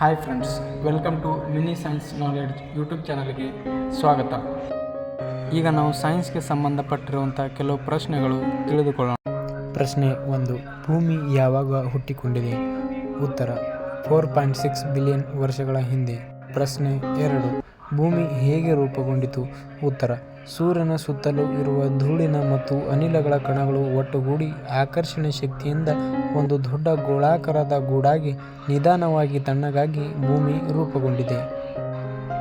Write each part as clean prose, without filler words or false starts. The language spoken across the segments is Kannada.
Hi friends, welcome to mini science knowledge YouTube ಚಾನಲ್ಗೆ ಸ್ವಾಗತ. ಈಗ ನಾವು ಸೈನ್ಸ್ಗೆ ಸಂಬಂಧಪಟ್ಟಿರುವಂಥ ಕೆಲವು ಪ್ರಶ್ನೆಗಳು ತಿಳಿದುಕೊಳ್ಳೋಣ. ಪ್ರಶ್ನೆ 1. ಭೂಮಿ ಯಾವಾಗ ಹುಟ್ಟಿಕೊಂಡಿದೆ? ಉತ್ತರ 4.6 ಬಿಲಿಯನ್ ವರ್ಷಗಳ ಹಿಂದೆ. ಪ್ರಶ್ನೆ 2. ಭೂಮಿ ಹೇಗೆ ರೂಪುಗೊಂಡಿತು? ಉತ್ತರ ಸೂರ್ಯನ ಸುತ್ತಲೂ ಇರುವ ಧೂಳಿನ ಮತ್ತು ಅನಿಲಗಳ ಕಣಗಳು ಒಟ್ಟುಗೂಡಿ ಆಕರ್ಷಣೆ ಶಕ್ತಿಯಿಂದ ಒಂದು ದೊಡ್ಡ ಗೋಳಾಕಾರದ ಗೂಡಾಗಿ ನಿಧಾನವಾಗಿ ತಣ್ಣಗಾಗಿ ಭೂಮಿ ರೂಪುಗೊಂಡಿದೆ.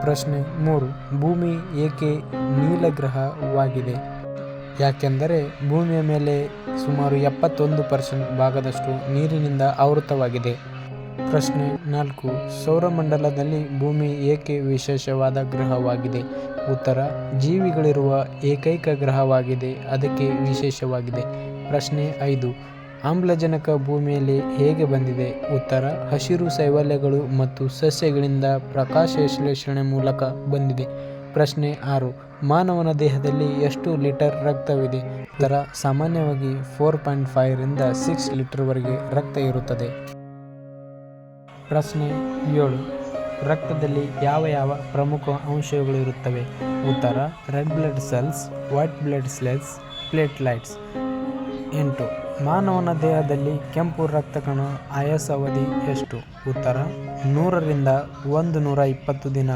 ಪ್ರಶ್ನೆ 3. ಭೂಮಿ ಏಕೆ ನೀಲಗ್ರಹವಾಗಿದೆ? ಯಾಕೆಂದರೆ ಭೂಮಿಯ ಮೇಲೆ ಸುಮಾರು 71% ಭಾಗದಷ್ಟು ನೀರಿನಿಂದ ಆವೃತವಾಗಿದೆ. ಪ್ರಶ್ನೆ 4. ಸೌರಮಂಡಲದಲ್ಲಿ ಭೂಮಿ ಏಕೆ ವಿಶೇಷವಾದ ಗ್ರಹವಾಗಿದೆ? ಉತ್ತರ ಜೀವಿಗಳಿರುವ ಏಕೈಕ ಗ್ರಹವಾಗಿದೆ, ಅದಕ್ಕೆ ವಿಶೇಷವಾಗಿದೆ. ಪ್ರಶ್ನೆ 5. ಆಮ್ಲಜನಕ ಭೂಮಿಯಲ್ಲಿ ಹೇಗೆ ಬಂದಿದೆ? ಉತ್ತರ ಹಸಿರು ಶೈವಾಲ್ಯಗಳು ಮತ್ತು ಸಸ್ಯಗಳಿಂದ ಪ್ರಕಾಶಸಂಶ್ಲೇಷಣೆ ಮೂಲಕ ಬಂದಿದೆ. ಪ್ರಶ್ನೆ 6. ಮಾನವನ ದೇಹದಲ್ಲಿ ಎಷ್ಟು ಲೀಟರ್ ರಕ್ತವಿದೆ? ಉತ್ತರ ಸಾಮಾನ್ಯವಾಗಿ 4.5 ರಿಂದ 6 ಲೀಟರ್ವರೆಗೆ ರಕ್ತ ಇರುತ್ತದೆ. ಪ್ರಶ್ನೆ 7. ರಕ್ತದಲ್ಲಿ ಯಾವ ಪ್ರಮುಖ ಅಂಶಗಳಿರುತ್ತವೆ? ಉತ್ತರ red blood cells, white blood cells, platelets. 8. ಮಾನವನ ದೇಹದಲ್ಲಿ ಕೆಂಪು ರಕ್ತ ಕಣ ಆಯುಸ್ಸಾವಧಿ ಎಷ್ಟು? ಉತ್ತರ 100 ರಿಂದ 120 ದಿನ.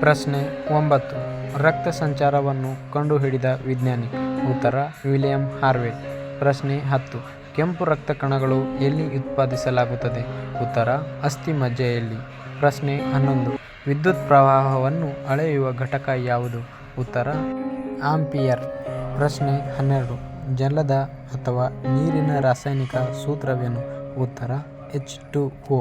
ಪ್ರಶ್ನೆ 9. ರಕ್ತ ಸಂಚಾರವನ್ನು ಕಂಡುಹಿಡಿದ ವಿಜ್ಞಾನಿ? ಉತ್ತರ ವಿಲಿಯಂ ಹಾರ್ವೆ. ಪ್ರಶ್ನೆ 10. ಕೆಂಪು ರಕ್ತ ಕಣಗಳು ಎಲ್ಲಿ ಉತ್ಪಾದಿಸಲಾಗುತ್ತದೆ? ಉತ್ತರ ಅಸ್ಥಿಮಜ್ಜೆಯಲ್ಲಿ. ಪ್ರಶ್ನೆ 11. ವಿದ್ಯುತ್ ಪ್ರವಾಹವನ್ನು ಅಳೆಯುವ ಘಟಕ ಯಾವುದು? ಉತ್ತರ ಆಂಪಿಯರ್. ಪ್ರಶ್ನೆ 12. ಜಲದ ಅಥವಾ ನೀರಿನ ರಾಸಾಯನಿಕ ಸೂತ್ರವೇನು? ಉತ್ತರ H2O.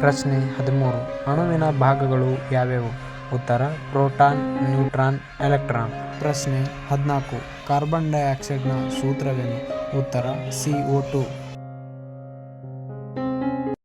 ಪ್ರಶ್ನೆ 13. ಅಣುವಿನ ಭಾಗಗಳು ಯಾವ್ಯಾವು? ಉತ್ತರ ಪ್ರೋಟಾನ್, ನ್ಯೂಟ್ರಾನ್, ಎಲೆಕ್ಟ್ರಾನ್. ಪ್ರಶ್ನೆ 14. ಕಾರ್ಬನ್ ಡೈಆಕ್ಸೈಡ್ನ ಸೂತ್ರವೇನು? ಉತ್ತರ CO2.